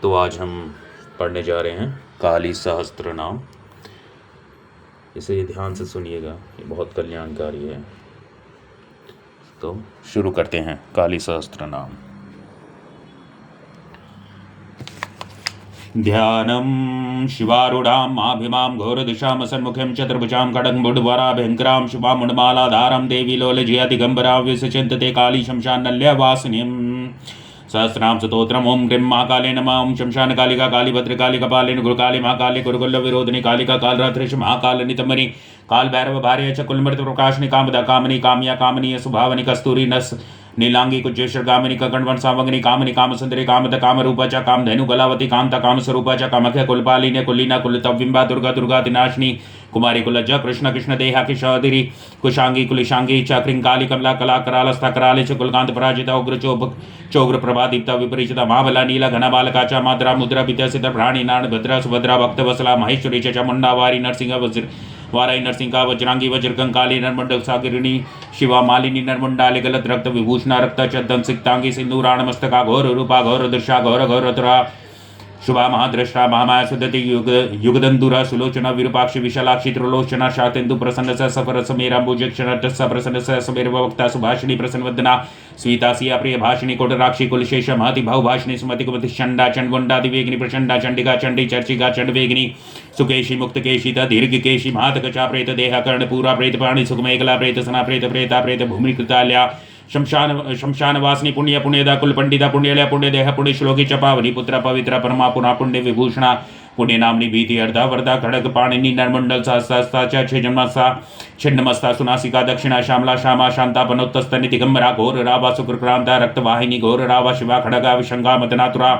तो आज हम पढ़ने जा रहे हैं काली सहस्त्र नाम। इसे ध्यान से सुनिएगा, ये बहुत कल्याणकारी है। तो शुरू करते हैं। काली सहस्त्र नाम। ध्यानं शिवारूढ़ां माभिमां घोरदिशां सन्मुखीं चतुर्भुजां खड्गमुड्वराभयङ्करां शिवां मुण्डमालाधारां देवी लोलजया विसचिन्तते काली शमशानल्यवासिनीं। सहस्रां स्तोत्रम् ओं क्रीं महाकाले नमः। ओं शमशानकालिका कालीभद्रकाली कपालिनी गुरुकाली महाकाली गुरुकुल विरोधिनी कालिका कालरात्रिश महाकालनितमरी काल भैरव भार्य च कुलमृत प्रकाशनि कामदा कामनी काम्या कामनीय सुभावनी कस्तूरी नस नीलांगी कुजेश्वर कामिनी ककणवन सावंगनी कामनी काम सुंदरी कामद काम रूपा च काम धनु कलावती कामता काम स्वरूपा च कामख्य कुलपालिनी कुलीना कुलतविंबा दुर्गा दुर्गा दिनाशिनी कुमारी कुलज कृष्ण कृष्ण देहा किशोदरी कुशांगी कुलिशांगी च क्रिंकाली कमला कला करालस्था कराली च कुलकांत पराजिता उग्र चोग्र प्रभा दीप्ता विपरीचिता महाबला नीला घना बालका च मात्रा मुद्रा पिता सिद्ध प्राणी नाण भद्रा सुभद्रा भक्त वसला महेश्वरी च मुंडा वारी नरसिंह वज्र वाराई नरसिंह वज्रांगी वज्रकंकाली नर्मंड सागिरिणी शिवा मालिनी नर्मंडाले गलत रक्त विभूषणा रक्त चंदन सिक्तांगी सिंदूराण मस्तका घोर रूपा घोर दृशा घोर घोरतरा शुभा महाद्रष्टा महामाया सुदति युगदंदुरा सुलोचना विरूपाक्षी विशालाक्षी त्रिलोचना शातेन्दु प्रसन्न स सफर समेरांबुजक्षण टस्स प्रसन्न स समेर वक्ता सुभाषिणी प्रसन्नवदना स्वीता सिया प्रिय भाषिणी कोटराक्षी कुलशेष महति भाषिणी सुमति कुमति चंडा चंडवंडा दिवेगिनी प्रचंडा चंडिका चंडी चर्चिका चंडवेगिनी सुकेशी मुक्तकेशी दीर्घकेशी महातकचा प्रेत देहा कर्णपूरा प्रेत प्राणी सुखमेखला प्रेत सना प्रेत प्रेता प्रेत भूमिकृताल्या शमशान वासनी पुण्य पुण्यदा कुल पंडिता पुण्यलय पुण्य देह पुण्य श्लोकी चपावनी पुत्र पवित्र परमा पुना पुण्य विभूषणा पुण्य नामनी भीति अर्धा वर्धा खड़ग पाणिनी नरमंडल सहस्ता छिन्नमस्ता छिन्नमस्ता सुनासिका दक्षिणा श्यामला श्यामा शांता पनोत्तस्तनि दिगंबरा घोर रावा शुक्रक्रांता रक्तवाहिनी घोर रावा शिवा खड़गा विशंगा मतनातुरा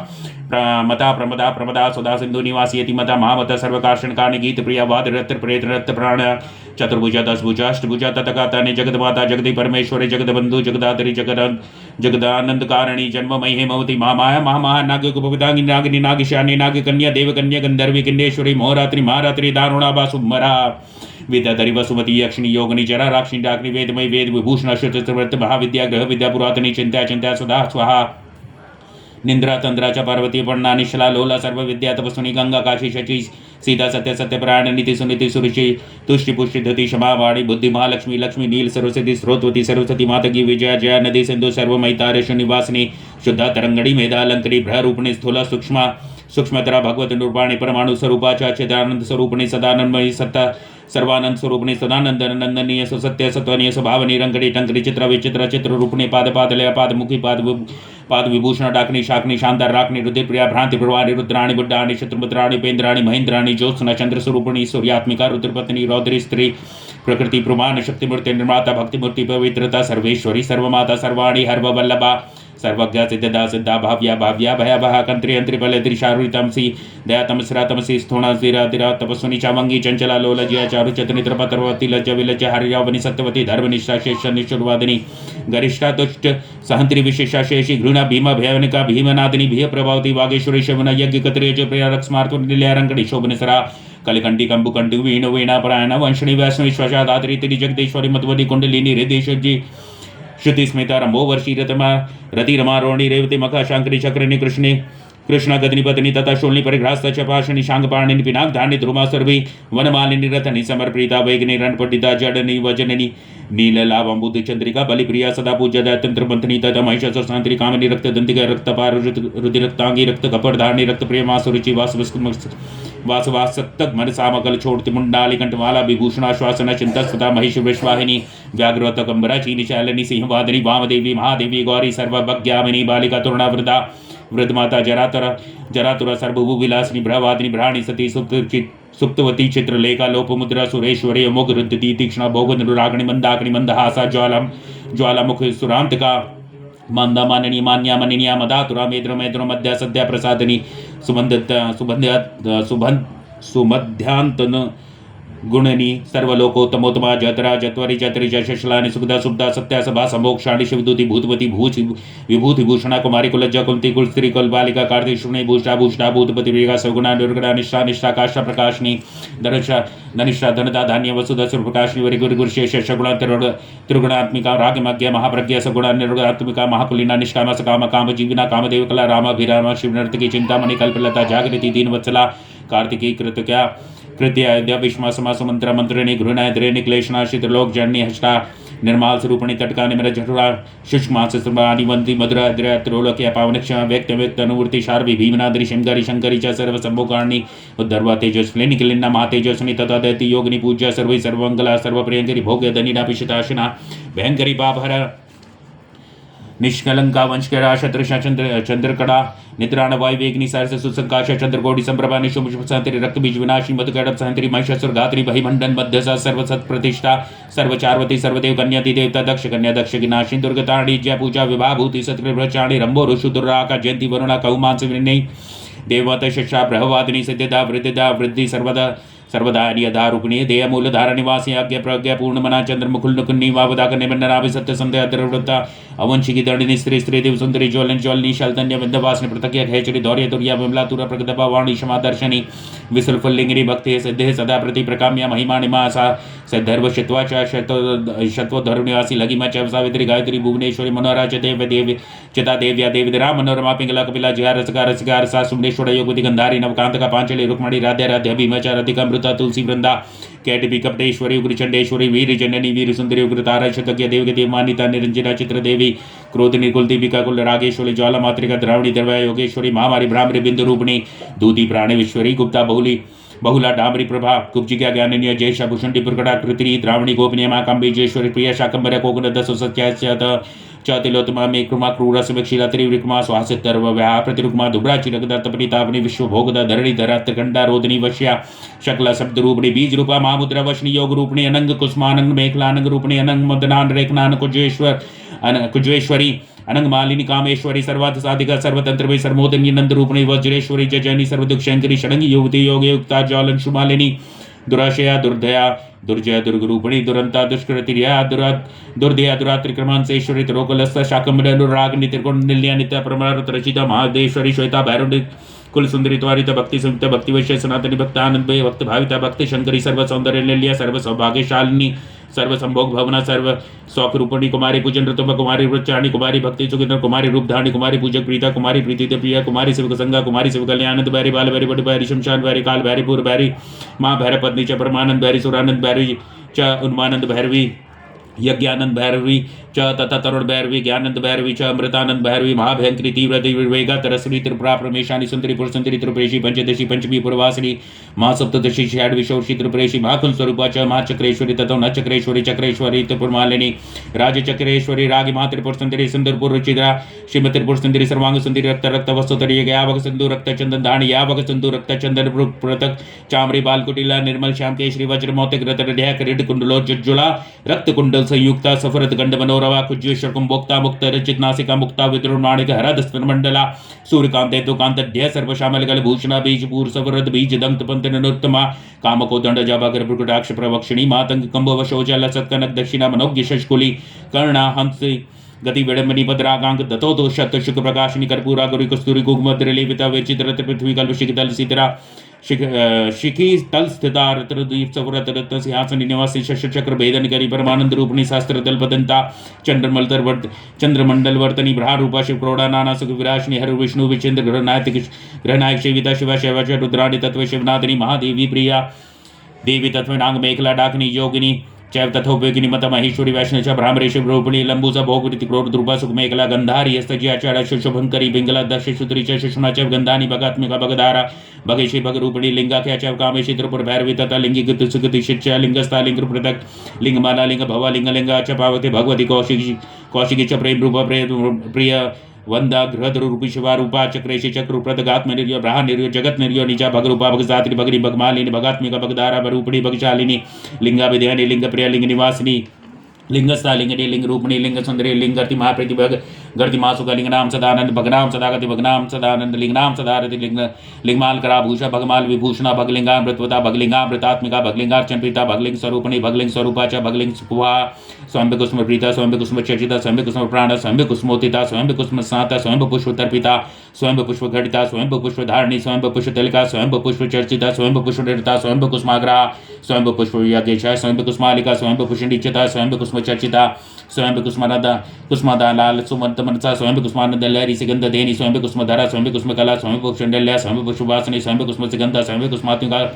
मता प्रमदा प्रमदा सुधा सिंधु निवासी यति मता महामता सर्वकार्षण कारणी गीत प्रिया वाद रत्र प्रेत रत्र प्राण चतुर्भुजा दशभुजा अष्टभुजा तथकातानि जगदमाता जगदी परमेश्वरी जगदबंधु जगदातरी जगदानंद कारणी जन्ममयी हेमवती महामाया महामाया नागकुपितांगी नागिनी नागिशानी नागकन्या देवकन्या गंधर्वी किन्नेश्वरी मोहरात्रि महारात्रि दारुणा बासुमरा विद्याधरी वसुमती यक्षिणी योगिनी जरा राक्षिणी डाकिनी वेदमयी वेद विभूषण अश्वत महाविद्या ग्रह विद्या पुरातनी चिंत्या चिंत्या सुधा स्वाहा निंद्रा तंद्राचा पार्वती पन्ना निशला लोला सर्व विद्या तपस्विनी गंगा काशी शची सीता सत्य सत्यप्राण नीति सुनीति सुरुचि तुष्टि पुष्टि धति क्षमा वाणी बुद्धि महालक्ष्मी लक्ष्मी नील सरस्वती स्रोतवती सरस्वती मातकी विजया जया नदी सिंधु सर्वमयी तारेषु निवासिनी शुद्धा तरंगड़ी मेधालंकरी भ्रूपिणी स्थूल सूक्ष्म सूक्ष्मतरा भगवत निर्वाणी परमाणु स्वरूपा चिदानंद स्वरूपिणी सदानंदमयी सत्ता सर्वानंद स्वरूपिणी सदानंद नंदनीय सत्य सत्वनीय स्वभावनी रंगड़ी टंकरी चित्र विचित्र चित्र रूपिणी पाद पादलय पाद मुखी पाद विभूषण डाकनी शाकनी शानदार राकनी रुद्र प्रिया भ्रांति प्रवाणी रुद्राणी बुड्डाणी शत्रुपुत्राणी पेन्द्राणी महेंद्राणी ज्योत्सना चंद्र स्वरूपिणी सूर्यात्मिका रुद्रपत्नी रौद्री स्त्री प्रकृति प्रमाण शक्तिमूर्ति निर्माता भक्तिमूर्ति पवित्रता सर्वेश्वरी सर्वमाता सर्वाणी हर्वल्लभा सर्वज्ञा सिद्धदा सिद्धा भाव्या भाव्या भयावह कंत्री अंत्री बल त्रिशारुतमसी दया तमसरा तमसी स्थूणा स्थिरा तिरा तपस्विनी चामंगी चंचला लोलजया चारु चतुनित्र पत्रवती लज्ज विलज्ज हरियावनी सत्यवती धर्मनिष्ठा शेष निष्ठुरवादिनी गरिष्ठा तुष्ट सहंत्री विशेषा शेषी घृणा भीमा भयवनिका भीमनादिनी भीय प्रभावती वागेश्वरी शवना यज्ञ कत्रे च प्रिया रक्स्मार्त निलयरंकड़ी शोभनसरा कलिकंडी कंबुकंडी वीण वीणापरायण वंशनी वैष्णवी श्वशा दात्री तिरी जगदीश्वरी मधुवती कुंडलिनी हृदय श्रुति स्मिता रंभो वर्षी रति रमा रोणी रेवती मखा शांकरी चक्रनी कृष्णी कृष्णा गदनी पत्नी तथा शूलनी परिघ्रास्त चपाशनी शांगपाणिनी पिनाक धानी ध्रुमा सर्वी वनमालिनी रथनी समर्पिता वेगनी रणपंडिता जडनी वजननी नीललाभंबुध चंद्रिका बलिप्रिया सदा पूज्य दैतंत्र मंथनी तथा महिषा शांति कामिनी रक्त दंतिका रक्तपार रुदिरक्तांगी रक्त कपड़धारणी रक्त प्रेमा सुरुचि वासवासक्तक मन सामकल छोड़ती मुंडाली कंठमाला विभूषणा श्वासना चिंता सुधा महिष विश्वाहिनी व्याघ्रवत कंबरा चीनी शैलनी सिंहवादिनी वामदेवी महादेवी गौरी सर्वभज्ञामिनी बालिका तुर्णा वृद्धा वृद्धमाता जरातुरा सर्वभू विलासिनी भ्रवादिनी भ्राणी सती सुप्तवती चित्रलेखा लोपमुद्रा सुरेश्वरी अमोघ रुद्धि तीक्ष्णा भोग अनुरागणी मंदाकिनी मंदहासा ज्वालामुख सुरांतका मंदा माननी मान्या मनिनिया मदातुरा मेद्र मेद्र मध्या सद्या प्रसादनी सुमध्यांतन गुणनी सर्वलोकोत्तमोत्तमा जतरा जत्वरी जत्री जशलानि सुखदा सुब्दा सत्या सभा संभोक्षाणि शिवदूति भूतपति विभूति भूषणा कुमारी कुलज्जा कुलती कुल स्त्री कुल बालिका कार्तिक शुणे भूषा भूषणा भूतपति वेगा सगुणा निर्गुणा निष्ठा निष्ठा काष्ठा प्रकाशनी धनुषा धनिष्ठा धनदा धान्य वसुधा सुप्रकाशनी वरि गुरु गुरुशेष सगुणा त्रिगुणात्मिका रागमज्ञ महाप्रज्ञा सगुणा निर्गुणात्मिका महाकुलीना निष्काम सकाम काम जीविना कामदेव कला रामाभिरामा शिवनर्तकी चिंतामणि कल्पलता जागृति दीनवत्सला कार्तिकी कृतक्या कृत्य अयोध्या विष्मा समास मंत्र मंत्रिणी घृणाय द्रेणी क्लेशनाशित लोक जन्नी हष्टा निर्माल स्वरूपणी तटका निमर जठुरा शुष्मास सुमानिवंती मधुरा द्रय त्रोलोक्य पावन क्षमा व्यक्त व्यक्त अनुवृत्ति शार्वी भीमनाद्री शंकरी शंकरी च सर्व संभोकारणी उद्धर्वा तेजस्विनी किलिन्ना महातेजस्विनी तथा दैती योगिनी पूज्य सर्वै सर्वमंगला सर्वप्रियंकरी भोग्य धनिना पिशिताशिना भयंकरी पापहर निष्कलंका वंशकरा शत्रशा चंद्रकड़ा निद्राण वायुवेगिनी सारस सुसंकाश चंद्रकोटि संप्रभा निशुभशांति रक्त बीज विनाशी मधुकड़प सहंत्री महिषासुर गात्री बहिमंडन मध्य सर्वसत प्रतिष्ठा सर्वचारवती सर्वदेव कन्या देवता दक्ष कन्या दक्ष गिनाशी दुर्गताणी जय पूजा विभाभूति सत्कृचाणी रंभो ऋषु दुर्राका जयंती वरुणा कौमांस विनय देवता शिक्षा ब्रह्मवादिनी सिद्धिदा वृद्धि सर्वदा यदा रूपिणी देय मूलधारा निवासी आज्ञा प्रज्ञा पूर्णमना चंद्रमुकुल नुकुन्नी वावदा करने बन्नराभि सत्य संध्या द्रवृत्ता अवंशिकी दंडिनी स्त्री देव सुंदरी ज्वलनी शल्तन्य विंध्यवासिनी पृथक्य खेचरी दौर्य तुर्या विमला तुर प्रगतपा वाणी क्षमा दर्शनी विसुलफुल्लिंगिनी भक्ति सिद्धे सदा प्रति प्रकाम्या महिमा निमासा सिद्धर्व शित्वा च शत्वधर्व निवासी लगिमा च सावित्री गायत्री भुवनेश्वरी मनोहरा च देव चिता देव्या देवी मनोरमा पिंगला कपिला जया रसकार सा सुमनेश्वर योगवती गंधारी नवकांत का पांचली रुक्मणी राध्या राध्या भीमाचार अधिकामृता तुलसी वृंदा कैटवी कपटेश्वरी उग्रचंडेश्वरी वीर जननी वीर सुंदरी उग्रतारा शतज्ञ देव मानिता निरंजना चित्र देवी क्रोधिनी कुल दीपिका कुल रागेश्वरी ज्वाला मातृका द्रावणी द्रव्या योगेश्वरी महामारी ब्राह्मणी बिंदु रूपिणी दूती प्राणेश्वरी गुप्ता बहुला डामरी प्रभा कुब्जिका ज्ञाननीय जयशा भूषण प्रकटा कृति द्रावणी गोपनीय माकांबी जयेश्वरी प्रिय शाकंबर कोकण दस सत्यात चतिलोत्तमा मे कृमा क्रूर समीक्षिला त्रिविक्रमा स्वासितर्व व्याह प्रतिरुक्मा दुब्रा चिरगदर्तपनितापनि विश्वभोगदा धरणी धरात्रखंडा रोदनी वश्या शकला शब्द रूपणी बीज रूपा महामुद्रा वशनी योग रूपणी अनंग कुष्मानंग मेखलानंग रूपणी अनंग मदनान रेखनान कुजेश्वरी अनंग मालिनी कामेश्वरी सर्वार्थ साधिका सर्वतंत्र सर्वोदनी नंद रूपणी वज्रेश्वरी जजनी सर्वदुख शंकरी षडंगी युवती योग युक्ता ज्वालन शुमालिनी दुराशया दुर्दया दुर्जय दुर्गरूपिणी दुरंता दुष्कृतिर्या दुर्दया दुरात्रिक्रमांसेश्वरी त्रोकलस्थ शाकंबर अनुरागिनी त्रिकोण निल्या नित्य प्रमारत रचिता महादेश्वरी श्वेता भैरव कुल सुंदरी त्वरित भक्ति संयुक्त भक्ति वैश्य सनातनी भक्त आनंद भक्त भाविता भक्ति शंकरी सर्व सौंदर्य निल्या सर्व सौभाग्यशालिनी सर्व संभोग भवना सर्व सौख रूपणी कुमारी पूजन ऋतुम कुमारी वृक्षाणी कुमारी भक्ति सुखिंद्र कुमारी रूपधानी कुमारी पूजक प्रीता कुमारी प्रीति प्रिया कुमारी शिव संगा कुमारी शिव कल्याणंद बैरी बाल बैरी बड़ बैरी शमशान बैरी काल बैरी पूर्व बैरी माँ भैरव पत्नी च परमानंद बैरी सुरानंद बैरी च उन्मानंद भैरवी यज्ञानंद भैरवी च तथा तरुण भैरवी ज्ञानंद भैरवी च अमृतानंद भैरवी महाभयंकरी तीव्र दिव्यवेगा तरस्वी त्रिपुरा प्रमेशानी सुंदरी पुरसुंदरी त्रिपुरेशी पंचदशी पंचमी पूर्वासिनी महासप्तदशी षाडवी षोडशी त्रिपुरेशी महाकुल स्वरूपा च महाचक्रेश्वरी तथा नचक्रेश्वरी चक्रेश्वरी त्रिपुरमालिनी राजचक्रेश्वरी रागी महात्रिपुर सुंदरी सुंदरपुर रुचिद्रा श्रीमती त्रिपुर सुंदरी सर्वांग सुंदरी रक्त रक्त वस्तुतरी यावक सिंधु रक्त चंदन दाणी यावक सिंधु रक्त चंदन पृथक चामरी बालकुटिला निर्मल श्याम केशरी वज्र मौतिक रतन क्रीड कुंडलो जुज्जुला रक्त कुंडल संयुक्ता सफरत गंड मनोरवा कुज्वेश्वर कुंभोक्ता मुक्त रचित नासिका मुक्ता विद्रुण माणिक हरद स्तनमंडला सूर्यकांत हेतुकांत ढ्य सर्व शामल गल भूषणा बीज पूर सफरद बीज दंत पंत ननुत्तमा कामको दंड जाभागर प्रकटाक्ष प्रवक्षिणी मातंग कंभ वशोजल सत्कनक दक्षिणा मनोज्ञ शशकुली कर्णा हंसी गति विडम्बनी पदरागांक दतो तो शत शुक्र प्रकाशिनी कर्पूरा गुरु कस्तूरी कुंकुमद्र लेपिता विचित्र पृथ्वी कल्प शिखितल सीतरा शिखी तल स्थिता रत्रद्वीप सफरत रत्न सिंहासन निवासी शस्त्र भेदन करी परमानंद रूपणी शास्त्र दल पदंता चंद्रमंडल वर्तनी भ्रा रूपा शिव क्रोड़ा नाना सुख विराशिनी हर विष्णु विचेंद्र ग्रहनायक शिविता शिवा शिवा रुद्राणी तत्व शिवनादिनी महादेवी प्रिया देवी तत्व नाग मेखला डाकनी योगिनी चैव तथोपयोगिनी मत महेश्वरी वैष्णव च भ्रामरेश रूपिणी लंबूसा भोगृति क्रोध द्रुपा सुख मेखला गंधारी हस्तजी आचार्य शुभंकरी बिंगला दश शुद्री च शुष्मा चैव गंधानी भगात्मिका भगधारा भगेशी भगरूपिणी लिंगाख्या चैव कामेशी त्रिपुर भैरवी तथा लिंगी गति सुगति शिष्य लिंगस्था लिंग पृथक लिंगमाला लिंग भवा लिंग लिंगा च पावती भगवती कौशिकी च प्रेम रूप प्रिय वंदा गृहधर रूपी शिवा रूपा चक्रेशी चक्र प्रदगात्म निर्यो ब्रहा निर्यो जगत निर्यो निचा भगरूपा भगसात्री भगरी भगमालिनी भगात्मिका भगधारा भरूपणी भगशालिनी लिंगा विद्यानी लिंग प्रिया लिंग निवासिनी लिंगस्था लिंगनी लिंग रूपणी लिंग सुंदरी लिंगति महाप्रति गर्दिमासु कलिंगनाम सदानंद भगनाम सदागति भगनाम सदानंद लिंगनाम सदारति लिंगमाल कराभूषा भगमाल विभूषणा भगलिंगा मृतवता भगलिंगा मृतात्मिका भगलिंगार्चन प्रीता भगलिंग स्वरूपणी भगलिंग स्वरूपा च भगलिंग सुभा स्वयं कुसुम प्रीता स्वयं कुसुम चर्चिता स्वयं कुसुम प्राण स्वयं कुसुमोतिता स्वयं कुसुम स्नाता स्वयं पुष्प तर्पिता स्वयं पुष्प घटिता स्वयं पुष्प धारणी स्वयं पुष्प तिलका स्वयं पुष्प चर्चिता स्वयं पुष्प निरता स्वयं कुसुमाग्रह स्वयं पुष्प यज्ञ स्वयं कुसुमालिका स्वयं पुष्प निचिता स्वयं कुसुम चर्चिता स्वयं कुसुमानदा कुसुमादा लाल सुमंत मनसा स्वयं कुसुमानंद लहरी सिगंध देनी स्वयं कुसुमधरा स्वयं कुसुम कला स्वयं पुष्पंडल्या स्वयं पुष्पवासिनी स्वयं कुसुम सिगंध स्वयं कुसुमात्मिका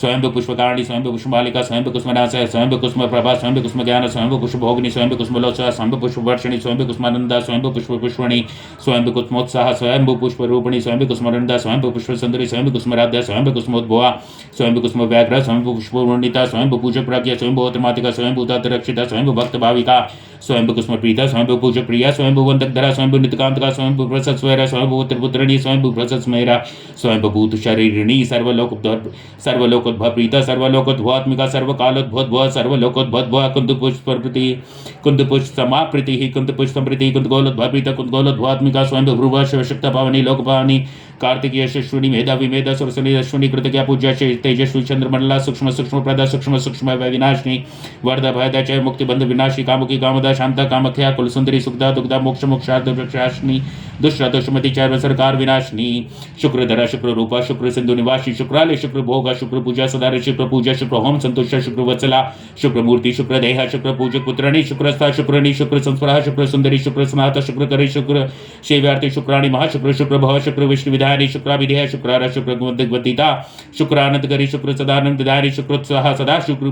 स्वयं पुष्पकारणी स्वयं पुष्पमालिका स्वयं कुसुमनाश स्वयं कुसुम प्रभा स्वयं कुसुम ज्ञान स्वयं पुष्पभोगिनी स्वयं कुसुमलोचना स्वयं पुष्पवर्षिणी स्वयं कुसुमानंदा स्वयं पुष्प पुष्पणी स्वयं कुसुमोत्साह स्वयं पुष्प रूपिणी स्वयं कुसुमनंदा स्वयं पुष्प सुंदरी स्वयं कुसुमराध्या स्वयं कुसुमोद्भवा स्वयं कुसुम व्याघ्र स्वयं पुष्पवर्णिता स्वयं पूजक प्राज्ञा स्वयं भूतमातिका स्वयं भूतारक्षिता स्वयं भक्त भाविका स्वयं कुसुम प्रीता स्वयं पूजक प्रिया स्वयं वंदकधरा स्वयं नितकांतका स्वयं प्रसत स्वैरा स्वयं पुत्रपुत्रणी स्वयं प्रसत स्मेरा स्वयं भूत शरीरिणी सर्वलोकोद्भव प्रीता सर्वलोकोद्भवात्मिका सर्वकालोद्भव सर्वलोकोद्भव कुंदपुष्प समाप्रीति कुंदपुष्प संप्रीति कुंदगोलोद्भव प्रीता कुंदगोलोद्भवात्मिका स्वयं भ्रुव शिवशक्ता पावनी लोकपावनी कार्तिकीय अश्विनी मेधा विमेधा सरस्वती अश्विनी कृतज्ञा पूज्या तेजस्वी चंद्रमंडला सूक्ष्म सूक्ष्म प्रदा सूक्ष्म सूक्ष्म विनाशिनी वरद भयदा जय मुक्ति बंध विनाशी कामुकी कामदा शांता कामख्या कुल सुंदरी सुखदा दुग्धा मोक्ष मोक्षार्थ वृक्षाशिनी दुष्ट दुष्मति चैव सरकार विनाशिनी शुक्रधरा शुक्र रूपा शुक्र सिंधु निवासी शुक्रालय शुक्र भोगा शुक्र पूजा सदा शुक्र पूजा शुक्र होम संतुष्ट शुक्र वत्सला शुक्र मूर्ति शुक्र देह शुक्र पूजक पुत्रणी शुक्रस्था शुक्रणी शुक्र संस्पृहा शुक्र सुंदरी शुक्र स्नात शुक्र करी शुक्र शैव्यार्थी शुक्राणी महाशुक्र शुक्र भव शुक्र विष्णु विधानी शुक्राभिधेय शुक्रार शुक्र दिग्वतिता शुक्रानंद करी शुक्र सदानंद धारी शुक्रोत्साह सदा शुक्र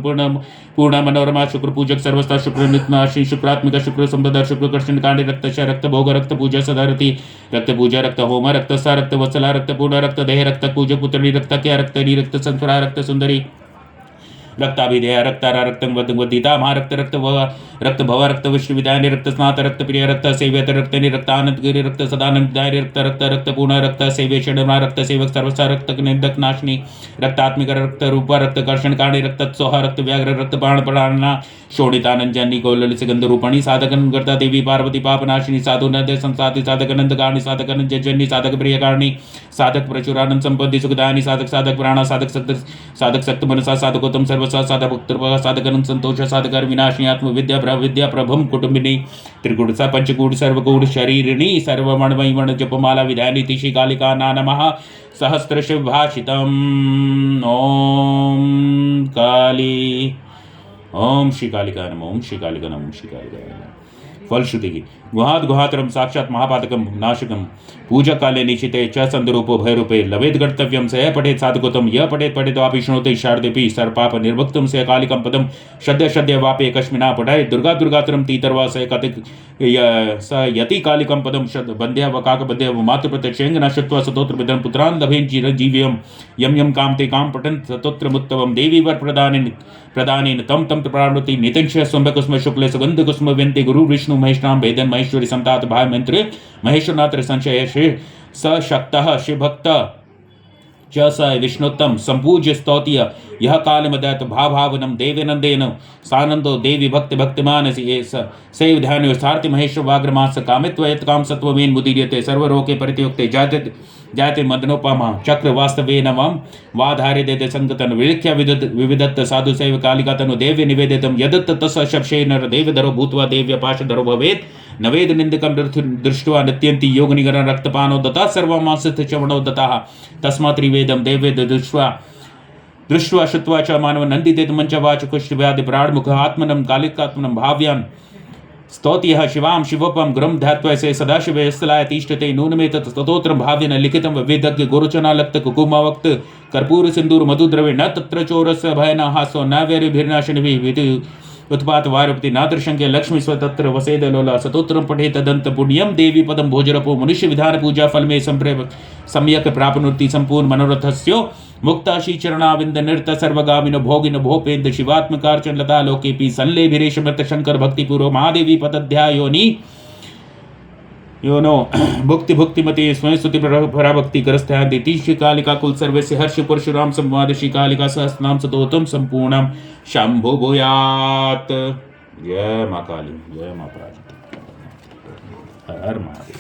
पूर्ण मनोरमा शुक्र पूजक सर्वस्था शुक्र नित्नाशी शुक्रात्मिका शुक्र संपदा शुक्र कृष्ण कांडे रक्तश रक्त भोग रक्त पूजा सदारती रक्त पूजा रक्त होम रक्तसा रक्त वत्सला रक्त पूर्ण रक्त देह रक्त पूजक पुत्रणी रक्त क्या रक्त रक्त संस्पृहा रक्त सुंदरी रक्ताभिधेय रक्तारा रक्तं वदिता महारक्त रक्त रक्त भव रक्त विश्वविद्यानि रक्त स्नात रक्त प्रिय रक्त सेव्यत रक्त निरक्तानंद गिरि रक्त सदानंद दायरे रक्त रक्त रक्त पूर्ण रक्त सेव्य षडमा रक्त सेवक सर्वसा रक्त निंदक नाशनी रक्तात्मिक रक्त रूप रक्त कर्षण काणी रक्त सोहा रक्त व्याघ्र रक्त बाण प्राणना शोणितानंद जन्नी गौलल सिगंध रूपणी साधकन करता देवी पार्वती पापनाशिनी साधु नद संसाति साधक नंद कारणी साधक नंद जन्नी साधक प्रिय कारणी साधक प्रचुरानंद संपत्ति सुखदानी साधक साधक प्राणा साधक सक्त मनसा साधकोत्तम सर्वसा साधक भक्त साधकन संतोष साधकर विनाशिनी आत्म विद्या प्रभम कुटुंबिनी त्रिगुण पंचगुण सर्वगुण शरीरिणी सर्वमणमयमण जपमाला विधानी तिशी कालिका नानमः सहस्रश भाषितम ओम काली ओम श्री कालिका नमः ओम श्री कालिका नमः ओम श्री कालिका नमः। फलश्रुति की गुहातरम साक्षात् महापातकम नाशकम पूजा काले निशिते च संदरूपो भयरूपे लवेद कर्तव्यम स पठेत साधकोतम यह पठेत वापि शृणोते शारदेपि सर्पाप निर्भक्तम से कालिकम पदम शद्य वापे कश्मिना पठाय दुर्गातरम तीतरवा से कतिक स यति कालिकम पदम शद बंध्या व काक बंध्या व मातृ प्रत्यक्षेंग नशत्वा सतोत्र विदन पुत्रान लभेन जीव्यम यम कामते काम पठन सतोत्र मुत्तवम देवी वर प्रदानेन तम प्राणुति नितिंश स्वंभ कुसुम शुक्ल सुगंध कुसुम व्यंति गुरु विष्णु महेशनाम वेदन महेश्वरी संतात भाई मंत्र महेश्वरनाथ संशय श्री सशक्तः शिवभक्त च स विष्णुत्तम संपूज्य स्तौतीय यह काल मदत भावनम देवेनंदेन सानंदो देवी भक्त भक्तिमान सेव ध्यान सारथि महेश्वर वाग्रमास कामित्व काम सत्वमेन मुदीर्यते सर्वरोके परित्युक्ते जाते मदनोपमा चक्र वास्तवे नवम वाधारे देते संगतन विलिख्य विविधत्त साधु सेव कालिका तनु देव्य निवेदितम यदत्त तस शब्शे नर देवधरो भूत्वा देव्य पाशधरो भवेत् नवेद निंदकम दृष्ट्वा नत्यंति योगनिगरण रक्तपानो दता सर्वमासित चवणो दताः तस्मात् त्रिवेदम देवेद दृष्ट्वा श्रुत्वा च मानव नंदितेत मंच वाच कुष्ठ व्याधि प्राणमुख आत्मनम कालिकात्मनम भाव्यान स्तौत्यः शिवां शिवोपम ग्रम ध्यात्वा से सदाशिवे स्थलाय तिष्ठते नूनमे ततोत्र भाव्यन लिखितं वेदज्ञ गुरुचनालक्त कुकुमावक्त कर्पूर सिंदूर मधुद्रवे न तत्र चोरस्य भयन हासो न वैरिभिर्नाशिनिभिः विधि उत्पात वारुपति नादृशंके लक्ष्मी स्वतंत्र वसेद लोला सतोत्रम पठे तदंत पुण्यम देवी पदम भोजरपो मनुष्य विधान पूजा फल में सम्यक प्राप्नुति संपूर्ण मनोरथस्यो मुक्ताशी चरणाविंद नृत सर्वगामिनो भोगिनो भोपेन्द्र शिवात्मकारचन लता लोकेपि संलेभिरेश मृत शंकर भक्तिपूर्व महादेवी पदध्यायोनि योनो भुक्तिमती स्वयं स्तुति पराभक्ति करस्थान श्री कालिका कुल सर्वस्य हर्ष परशुराम संवाद श्री कालिका सहस्रनाम सतोतम संपूर्णम शंभु भूयात। जय मां काली जय मां पराशक्ति। हर हर महादेव.